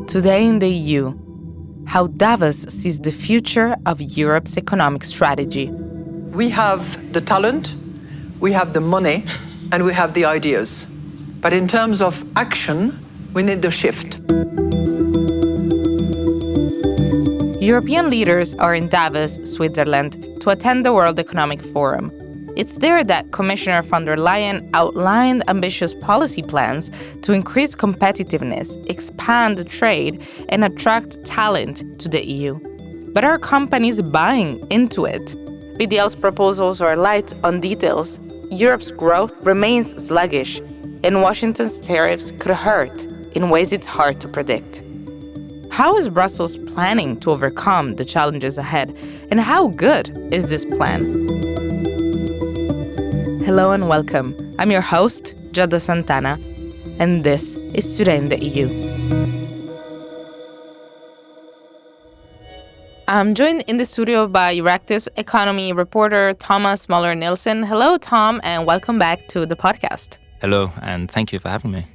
Today in the EU, how Davos sees the future of Europe's economic strategy. We have the talent, we have the money, and we have the ideas. But in terms of action, we need the shift. European leaders are in Davos, Switzerland, to attend the World Economic Forum. It's there that Commissioner von der Leyen outlined ambitious policy plans to increase competitiveness, expand trade, and attract talent to the EU. But are companies buying into it? VDL's proposals are light on details. Europe's growth remains sluggish, and Washington's tariffs could hurt in ways it's hard to predict. How is Brussels planning to overcome the challenges ahead, and how good is this plan? Hello and welcome. I'm your host, Giada Santana, and this is Today in the EU. I'm joined in the studio by Euractiv's economy reporter Thomas Moller Nielsen. Hello, Tom, and welcome back to the podcast. Hello, and thank you for having me.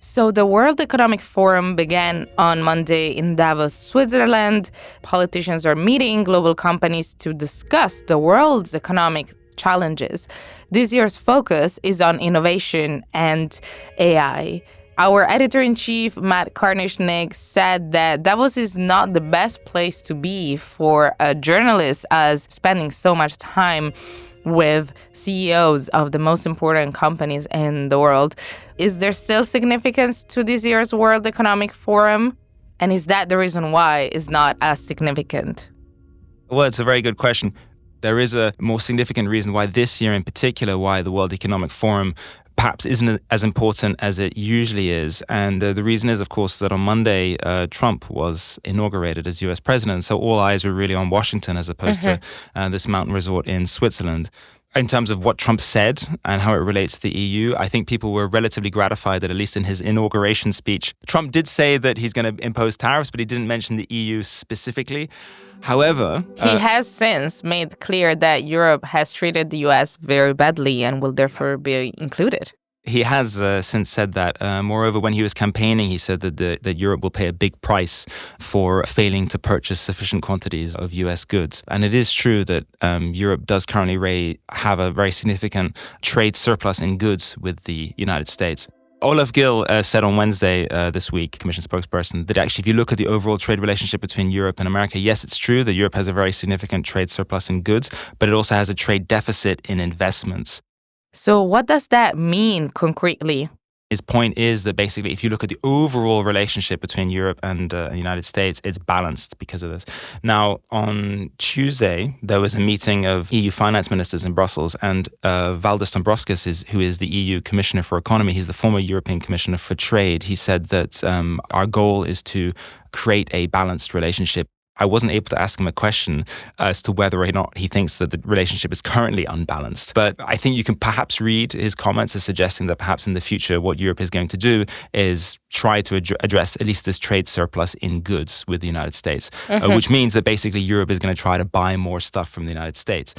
So the World Economic Forum began on Monday in Davos, Switzerland. Politicians are meeting global companies to discuss the world's economic challenges. This year's focus is on innovation and AI. Our editor-in-chief, Matt Karnischnig, said that Davos is not the best place to be for a journalist, as spending so much time with CEOs of the most important companies in the world. Is there still significance to this year's World Economic Forum? And is that the reason why it's not as significant? Well, it's a very good question. There is a more significant reason why this year in particular, why the World Economic Forum perhaps isn't as important as it usually is. And the reason is, of course, that on Monday, Trump was inaugurated as US president. So all eyes were really on Washington as opposed to this mountain resort in Switzerland. In terms of what Trump said and how it relates to the EU, I think people were relatively gratified that at least in his inauguration speech, Trump did say that he's going to impose tariffs, but he didn't mention the EU specifically. However, he has since made clear that Europe has treated the US very badly and will therefore be included. He has since said that. Moreover, when he was campaigning, he said that Europe will pay a big price for failing to purchase sufficient quantities of US goods. And it is true that Europe does currently have a very significant trade surplus in goods with the United States. Olaf Gill said on Wednesday this week, Commission spokesperson, that actually if you look at the overall trade relationship between Europe and America, yes, it's true that Europe has a very significant trade surplus in goods, but it also has a trade deficit in investments. So what does that mean concretely? His point is that basically if you look at the overall relationship between Europe and the United States, it's balanced because of this. Now, on Tuesday, there was a meeting of EU finance ministers in Brussels, and Valdis Dombrovskis, who is the EU Commissioner for Economy, he's the former European Commissioner for Trade. He said that our goal is to create a balanced relationship. I wasn't able to ask him a question as to whether or not he thinks that the relationship is currently unbalanced. But I think you can perhaps read his comments as suggesting that perhaps in the future what Europe is going to do is try to address at least this trade surplus in goods with the United States, which means that basically Europe is going to try to buy more stuff from the United States.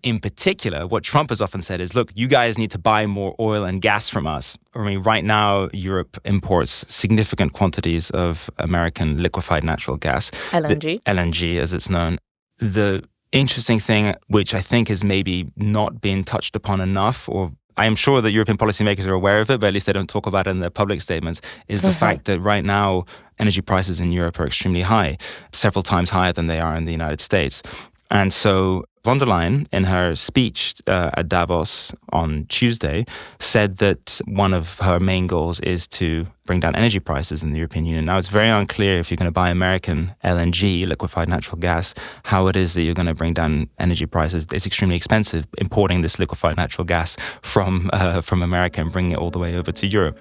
In particular, what Trump has often said is, look, you guys need to buy more oil and gas from us. I mean, right now, Europe imports significant quantities of American liquefied natural gas. LNG. LNG, as it's known. The interesting thing, which I think has maybe not been touched upon enough, or I am sure that European policymakers are aware of it, but at least they don't talk about it in their public statements, is the fact that right now, energy prices in Europe are extremely high, several times higher than they are in the United States. And so von der Leyen, in her speech at Davos on Tuesday, said that one of her main goals is to bring down energy prices in the European Union. Now, it's very unclear if you're going to buy American LNG, liquefied natural gas, how it is that you're going to bring down energy prices. It's extremely expensive importing this liquefied natural gas from America and bringing it all the way over to Europe.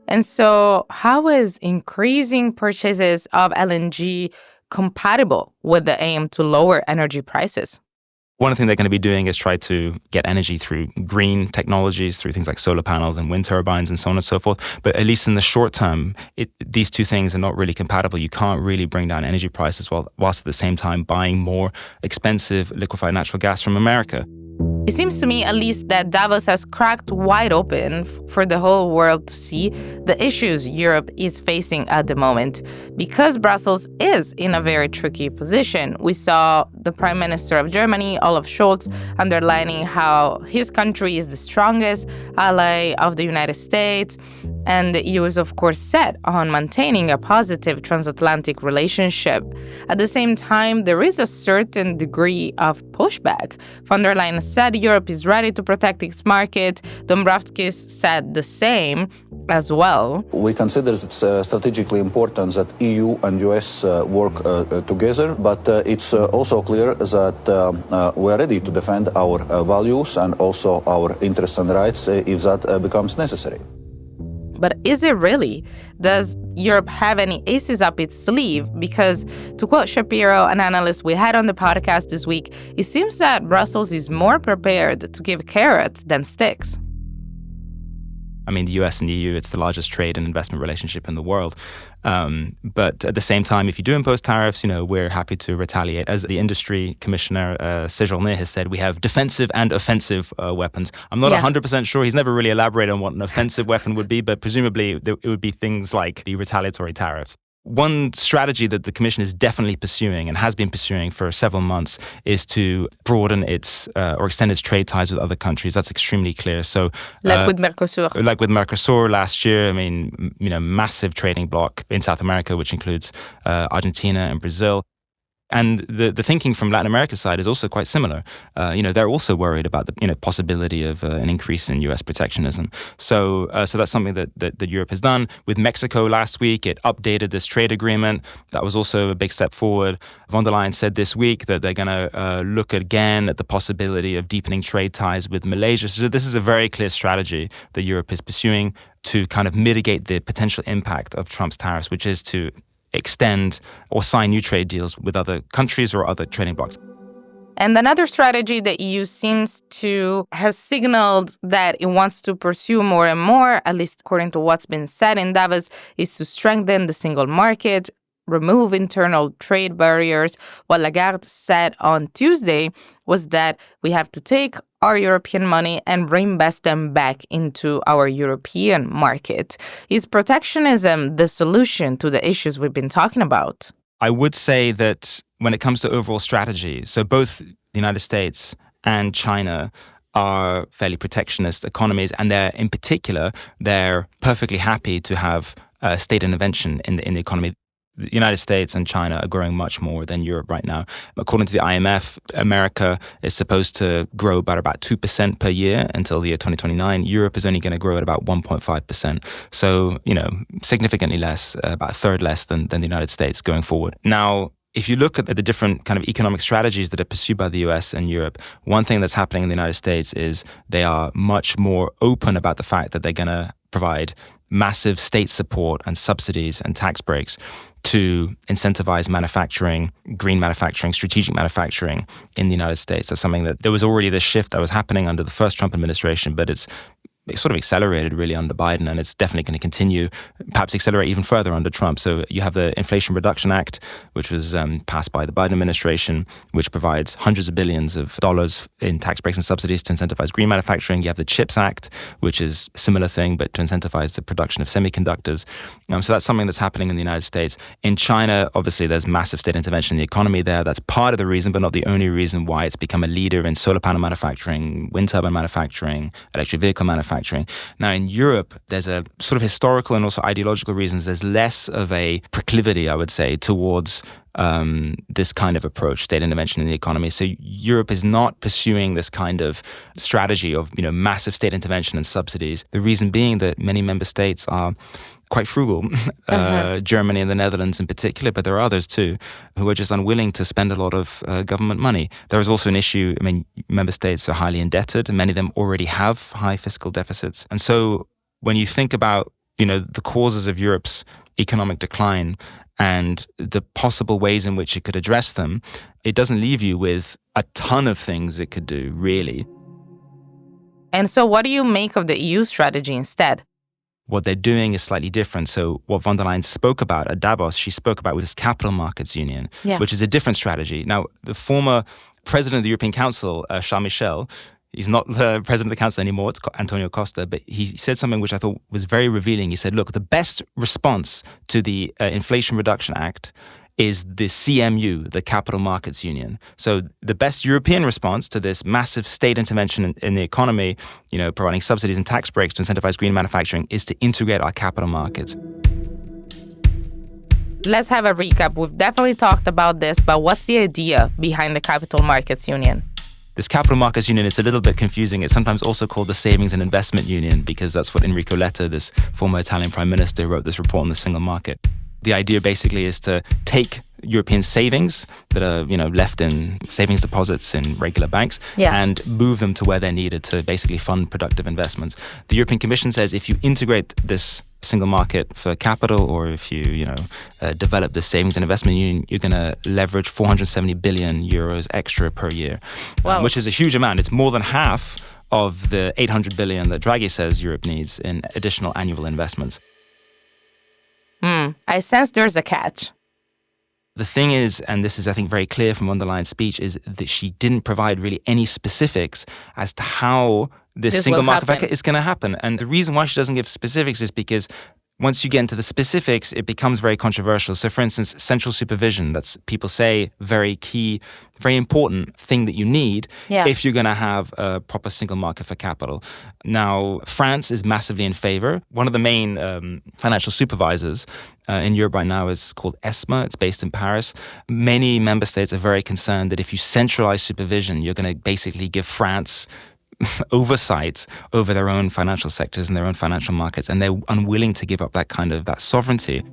And so how is increasing purchases of LNG compatible with the aim to lower energy prices? One thing they're going to be doing is try to get energy through green technologies, through things like solar panels and wind turbines and so on and so forth. But at least in the short term, these two things are not really compatible. You can't really bring down energy prices whilst at the same time buying more expensive liquefied natural gas from America. It seems to me, at least, that Davos has cracked wide open for the whole world to see the issues Europe is facing at the moment. Because Brussels is in a very tricky position. We saw the Prime Minister of Germany, Olaf Scholz, underlining how his country is the strongest ally of the United States. And the EU is, of course, set on maintaining a positive transatlantic relationship. At the same time, there is a certain degree of pushback. Von der Leyen said Europe is ready to protect its market. Dombrovskis said the same as well. We consider it's strategically important that EU and US work together, but it's also clear that we are ready to defend our values and also our interests and rights if that becomes necessary. But is it really? Does Europe have any aces up its sleeve? Because, to quote Shapiro, an analyst we had on the podcast this week, it seems that Brussels is more prepared to give carrots than sticks. I mean, the US and the EU, it's the largest trade and investment relationship in the world. But at the same time, if you do impose tariffs, we're happy to retaliate. As the industry commissioner, Séjourné, has said, we have defensive and offensive weapons. I'm not 100% sure. He's never really elaborated on what an offensive weapon would be, but presumably it would be things like the retaliatory tariffs. One strategy that the Commission is definitely pursuing and has been pursuing for several months is to broaden its or extend its trade ties with other countries. That's extremely clear. So, like with Mercosur. Like with Mercosur last year, I mean, massive trading bloc in South America, which includes Argentina and Brazil. And the thinking from Latin America's side is also quite similar. They're also worried about the possibility of an increase in U.S. protectionism. So that's something that Europe has done. With Mexico last week, it updated this trade agreement. That was also a big step forward. Von der Leyen said this week that they're going to look again at the possibility of deepening trade ties with Malaysia. So this is a very clear strategy that Europe is pursuing to kind of mitigate the potential impact of Trump's tariffs, which is to extend or sign new trade deals with other countries or other trading blocs. And another strategy the EU has signaled that it wants to pursue more and more, at least according to what's been said in Davos, is to strengthen the single market, remove internal trade barriers. What Lagarde said on Tuesday was that we have to take our European money and reinvest them back into our European market. Is protectionism the solution to the issues we've been talking about? I would say that when it comes to overall strategy, so both the United States and China are fairly protectionist economies, and they're perfectly happy to have state intervention in the economy. The United States and China are growing much more than Europe right now. According to the IMF, America is supposed to grow about 2% per year until the year 2029. Europe is only going to grow at about 1.5%. So, significantly less, about a third less than the United States going forward. Now, if you look at the different kind of economic strategies that are pursued by the US and Europe, one thing that's happening in the United States is they are much more open about the fact that they're going to provide massive state support and subsidies and tax breaks to incentivize manufacturing, green manufacturing, strategic manufacturing in the United States. That's something that there was already this shift that was happening under the first Trump administration, but it's sort of accelerated really under Biden, and it's definitely going to continue, perhaps accelerate even further under Trump. So you have the Inflation Reduction Act, which was passed by the Biden administration, which provides hundreds of billions of dollars in tax breaks and subsidies to incentivize green manufacturing. You have the CHIPS Act, which is a similar thing, but to incentivize the production of semiconductors. So that's something that's happening in the United States. In China, obviously, there's massive state intervention in the economy there. That's part of the reason, but not the only reason why it's become a leader in solar panel manufacturing, wind turbine manufacturing, electric vehicle manufacturing. Now, in Europe, there's a sort of historical and also ideological reasons. There's less of a proclivity, I would say, towards this kind of approach, state intervention in the economy. So Europe is not pursuing this kind of strategy of, massive state intervention and subsidies. The reason being that many member states are quite frugal, Germany and the Netherlands in particular, but there are others too, who are just unwilling to spend a lot of government money. There is also an issue, member states are highly indebted, and many of them already have high fiscal deficits. And so when you think about, the causes of Europe's economic decline and the possible ways in which it could address them, it doesn't leave you with a ton of things it could do, really. And so what do you make of the EU strategy instead? What they're doing is slightly different. So what von der Leyen spoke about at Davos, she spoke about with this capital markets union, which is a different strategy. Now, the former president of the European Council, Charles Michel, He's not the president of the council anymore. It's Antonio Costa. But he said something which I thought was very revealing. He said, look, the best response to the Inflation Reduction Act is the CMU, the Capital Markets Union. So the best European response to this massive state intervention in the economy, providing subsidies and tax breaks to incentivize green manufacturing, is to integrate our capital markets. Let's have a recap. We've definitely talked about this, but what's the idea behind the Capital Markets Union? This capital markets union is a little bit confusing. It's sometimes also called the Savings and Investment Union because that's what Enrico Letta, this former Italian prime minister, wrote this report on the single market. The idea basically is to take European savings that are, left in savings deposits in regular banks and move them to where they're needed to basically fund productive investments. The European Commission says if you integrate this single market for capital, or if you, develop the savings and investment union, you're going to leverage 470 billion euros extra per year, which is a huge amount. It's more than half of the 800 billion that Draghi says Europe needs in additional annual investments. I sense there's a catch. The thing is, and this is, I think, very clear from von der Leyen's speech, is that she didn't provide really any specifics as to how this single market is going to happen. And the reason why she doesn't give specifics is because once you get into the specifics, it becomes very controversial. So, for instance, central supervision, that's, people say, very key, very important thing that you need if you're going to have a proper single market for capital. Now, France is massively in favor. One of the main financial supervisors in Europe right now is called ESMA. It's based in Paris. Many member states are very concerned that if you centralize supervision, you're going to basically give France oversight over their own financial sectors and their own financial markets, and they're unwilling to give up that sovereignty.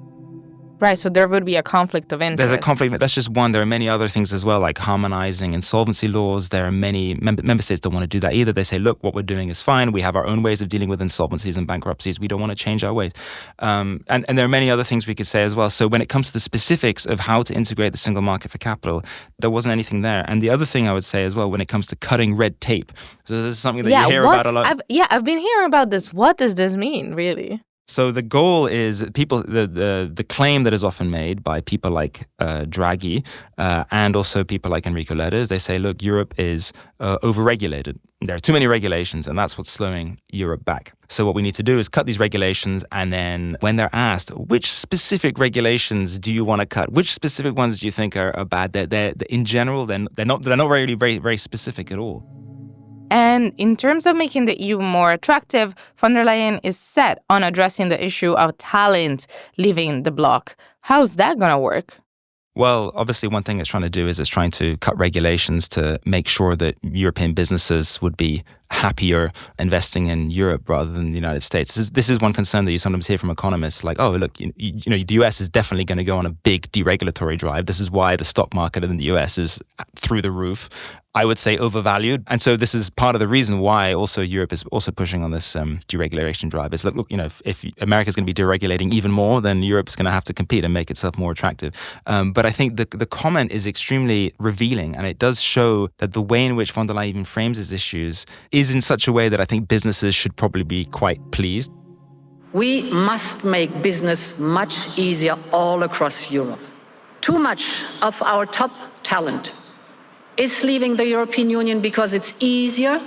Right, so there would be a conflict of interest. There's a conflict. That's just one. There are many other things as well, like harmonizing insolvency laws. There are many member states don't want to do that either. They say, look, what we're doing is fine. We have our own ways of dealing with insolvencies and bankruptcies. We don't want to change our ways. And there are many other things we could say as well. So when it comes to the specifics of how to integrate the single market for capital, there wasn't anything there. And the other thing I would say as well, when it comes to cutting red tape, so this is something that you hear about a lot. I've been hearing about this. What does this mean, really? So the goal is the claim that is often made by people like Draghi and also people like Enrico Letta is they say, look, Europe is overregulated. There are too many regulations, and that's what's slowing Europe back. So what we need to do is cut these regulations, and then when they're asked, which specific regulations do you want to cut? Which specific ones do you think are bad? They're in general, they're not really very, very specific at all. And in terms of making the EU more attractive, von der Leyen is set on addressing the issue of talent leaving the bloc. How's that going to work? Well, obviously, one thing it's trying to do is it's trying to cut regulations to make sure that European businesses would be happier investing in Europe rather than the United States. This is one concern that you sometimes hear from economists, like, oh, look, the US is definitely going to go on a big deregulatory drive. This is why the stock market in the US is through the roof. I would say overvalued. And so this is part of the reason why also Europe is also pushing on this deregulation drive. Is look, if America is going to be deregulating even more, then Europe is going to have to compete and make itself more attractive. But I think the comment is extremely revealing, and it does show that the way in which von der Leyen even frames his issues is in such a way that I think businesses should probably be quite pleased. We must make business much easier all across Europe. Too much of our top talent is leaving the European Union because it's easier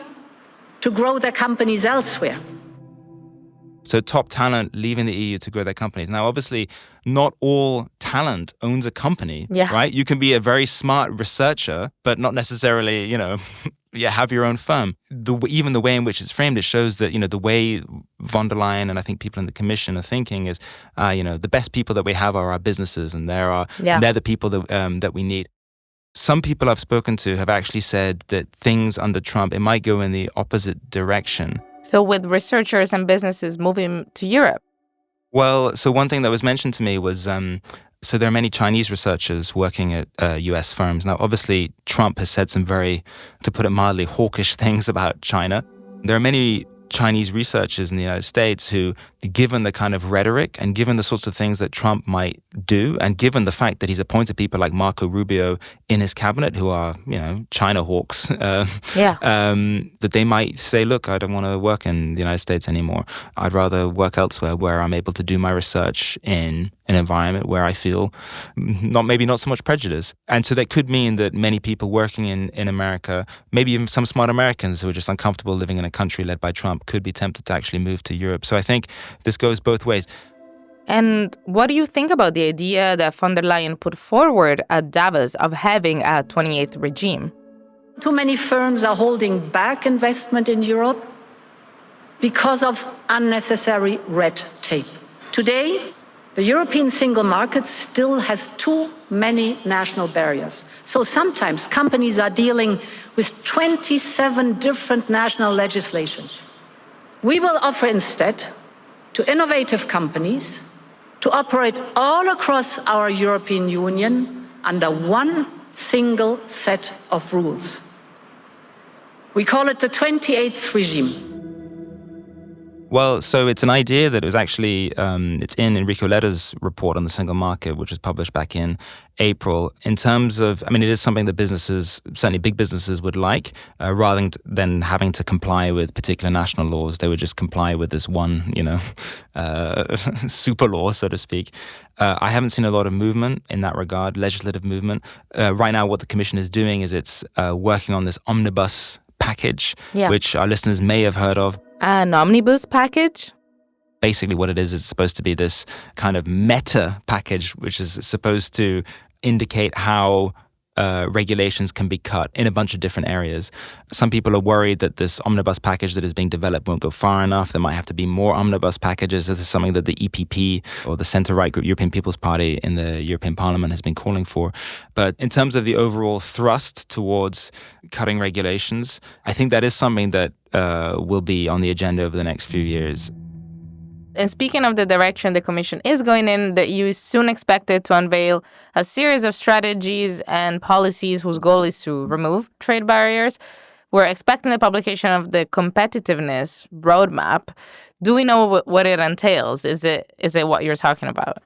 to grow their companies elsewhere. So top talent leaving the EU to grow their companies. Now, obviously, not all talent owns a company, right? You can be a very smart researcher, but not necessarily, have your own firm. Even the way in which it's framed, it shows that, the way von der Leyen and I think people in the Commission are thinking is, the best people that we have are our businesses, and they're the people that we need. Some people I've spoken to have actually said that things under Trump, it might go in the opposite direction. So with researchers and businesses moving to Europe? Well, so one thing that was mentioned to me was, so there are many Chinese researchers working at US firms. Now, obviously, Trump has said some very, to put it mildly, hawkish things about China. There are many Chinese researchers in the United States who given the kind of rhetoric and given the sorts of things that Trump might do, and given the fact that he's appointed people like Marco Rubio in his cabinet who are, China hawks, that they might say, look, I don't want to work in the United States anymore. I'd rather work elsewhere where I'm able to do my research in an environment where I feel maybe not so much prejudice. And so that could mean that many people working in America, maybe even some smart Americans who are just uncomfortable living in a country led by Trump, could be tempted to actually move to Europe. So I think this goes both ways. And what do you think about the idea that von der Leyen put forward at Davos of having a 28th regime? Too many firms are holding back investment in Europe because of unnecessary red tape. Today, the European single market still has too many national barriers. So sometimes companies are dealing with 27 different national legislations. We will offer instead to innovative companies to operate all across our European Union under one single set of rules. We call it the 28th regime. Well, so it's an idea that was actually, it's in Enrico Letta's report on the single market, which was published back in April. In terms of, it is something that businesses, certainly big businesses, would like, rather than having to comply with particular national laws. They would just comply with this one, super law, so to speak. I haven't seen a lot of movement in that regard, legislative movement. Right now, what the Commission is doing is it's working on this Omnibus package, which our listeners may have heard of. An Omnibus package? Basically what it is, it's supposed to be this kind of meta package, which is supposed to indicate how regulations can be cut in a bunch of different areas. Some people are worried that this omnibus package that is being developed won't go far enough. There might have to be more omnibus packages. This is something that the EPP, or the centre-right group, European People's Party in the European Parliament, has been calling for. But in terms of the overall thrust towards cutting regulations, I think that is something that will be on the agenda over the next few years. And speaking of the direction the Commission is going in, the EU is soon expected to unveil a series of strategies and policies whose goal is to remove trade barriers. We're expecting the publication of the Competitiveness roadmap. Do we know what it entails? Is it what you're talking about?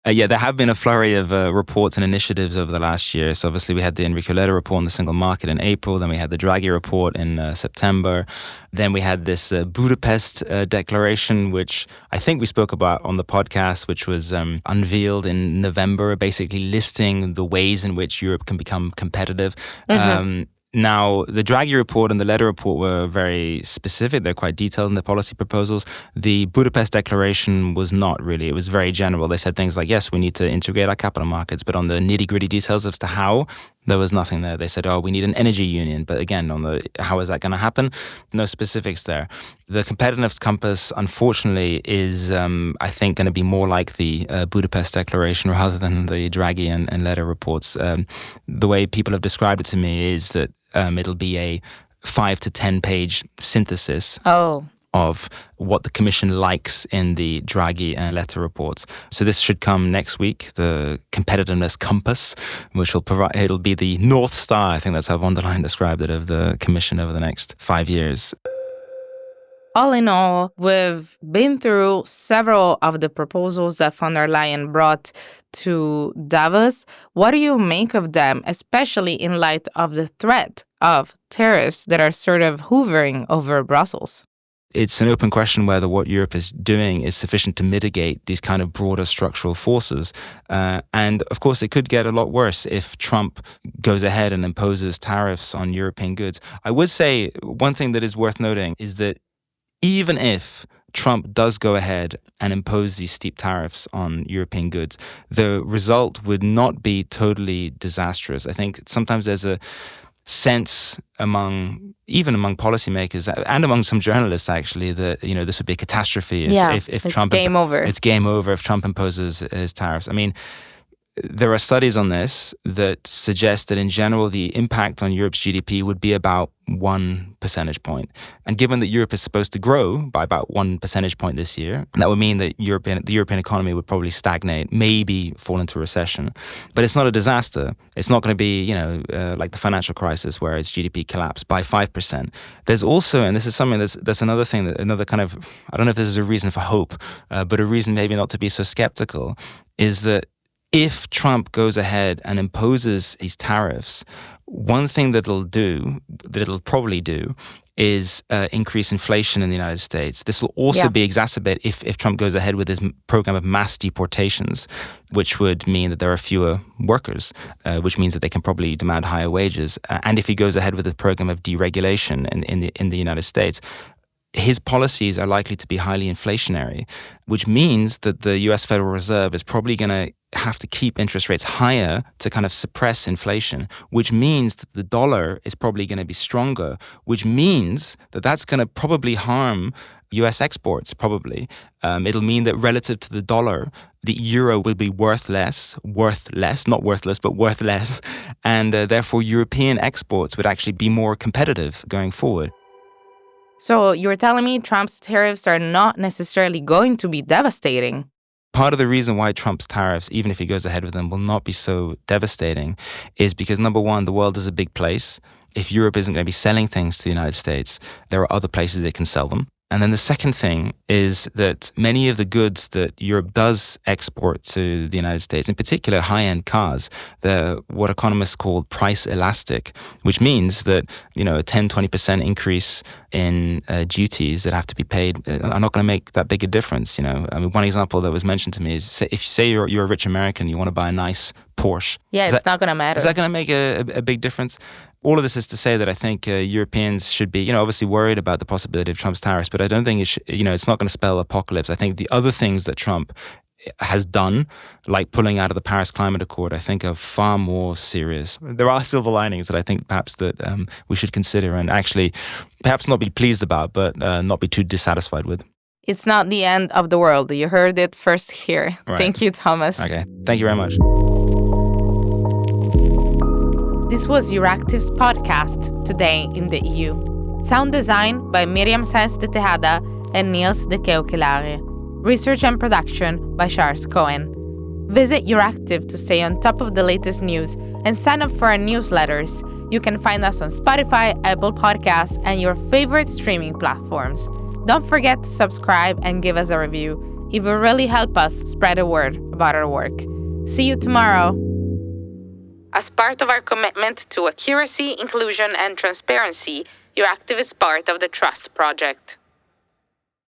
There have been a flurry of reports and initiatives over the last year. So obviously we had the Enrico Letta report on the single market in April. Then we had the Draghi report in September. Then we had this Budapest declaration, which I think we spoke about on the podcast, which was unveiled in November, basically listing the ways in which Europe can become competitive. Mm-hmm. Now, the Draghi report and the Letta report were very specific. They're quite detailed in their policy proposals. The Budapest Declaration was not really. It was very general. They said things like, yes, we need to integrate our capital markets, but on the nitty-gritty details as to how, there was nothing there. They said, we need an energy union. But again, on the how is that going to happen? No specifics there. The competitiveness compass, unfortunately, is, I think, going to be more like the Budapest Declaration rather than the Draghi and Letta reports. The way people have described it to me is that it'll be a 5 to 10 page synthesis of what the Commission likes in the Draghi and Letta reports. So this should come next week, the competitiveness compass, which will provide, it'll be the North Star, I think that's how von der Leyen described it, of the Commission over the next 5 years. All in all, we've been through several of the proposals that von der Leyen brought to Davos. What do you make of them, especially in light of the threat of tariffs that are sort of hovering over Brussels? It's an open question whether what Europe is doing is sufficient to mitigate these kind of broader structural forces. And of course, it could get a lot worse if Trump goes ahead and imposes tariffs on European goods. I would say one thing that is worth noting is that even if Trump does go ahead and impose these steep tariffs on European goods, the result would not be totally disastrous. I think sometimes there's a sense even among policymakers and among some journalists, actually, that this would be a catastrophe if Trump. Game over. It's game over if Trump imposes his tariffs. I mean, there are studies on this that suggest that in general, the impact on Europe's GDP would be about 1 percentage point. And given that Europe is supposed to grow by about 1 percentage point this year, that would mean that the European economy would probably stagnate, maybe fall into recession. But it's not a disaster. It's not going to be, like the financial crisis where its GDP collapsed by 5%. There's also, and this is something that's another thing, another kind of, I don't know if this is a reason for hope, but a reason maybe not to be so skeptical, is that if Trump goes ahead and imposes these tariffs, one thing that it'll probably do, is increase inflation in the United States. This will also be exacerbated if Trump goes ahead with his program of mass deportations, which would mean that there are fewer workers, which means that they can probably demand higher wages. And if he goes ahead with his program of deregulation in the United States, his policies are likely to be highly inflationary, which means that the US Federal Reserve is probably going to have to keep interest rates higher to kind of suppress inflation, which means that the dollar is probably going to be stronger, which means that that's going to probably harm US exports, probably. It'll mean that relative to the dollar, the euro will be worth less, not worthless, but worth less, and therefore European exports would actually be more competitive going forward. So you're telling me Trump's tariffs are not necessarily going to be devastating? Part of the reason why Trump's tariffs, even if he goes ahead with them, will not be so devastating is because, number one, the world is a big place. If Europe isn't going to be selling things to the United States, there are other places it can sell them. And then the second thing is that many of the goods that Europe does export to the United States, in particular high-end cars, they're what economists call price elastic, which means that, a 10-20% increase in duties that have to be paid are not going to make that big a difference. One example that was mentioned to me is if you're a rich American, you want to buy a nice Porsche. Yeah, it's not going to matter. Is that going to make a big difference? All of this is to say that I think Europeans should be, obviously worried about the possibility of Trump's tariffs, but I don't think it's not going to spell apocalypse. I think the other things that Trump has done, like pulling out of the Paris Climate Accord, I think are far more serious. There are silver linings that I think perhaps that we should consider and actually perhaps not be pleased about, but not be too dissatisfied with. It's not the end of the world. You heard it first here. Right. Thank you, Thomas. Okay. Thank you very much. This was Euractiv's podcast, Today in the EU. Sound design by Miriam Sáenz de Tejada and Niels de Keokelare. Research and production by Charles Cohen. Visit Euractiv to stay on top of the latest news and sign up for our newsletters. You can find us on Spotify, Apple Podcasts, and your favorite streaming platforms. Don't forget to subscribe and give us a review. It will really help us spread the word about our work. See you tomorrow. As part of our commitment to accuracy, inclusion, and transparency, Euractiv is part of the Trust Project.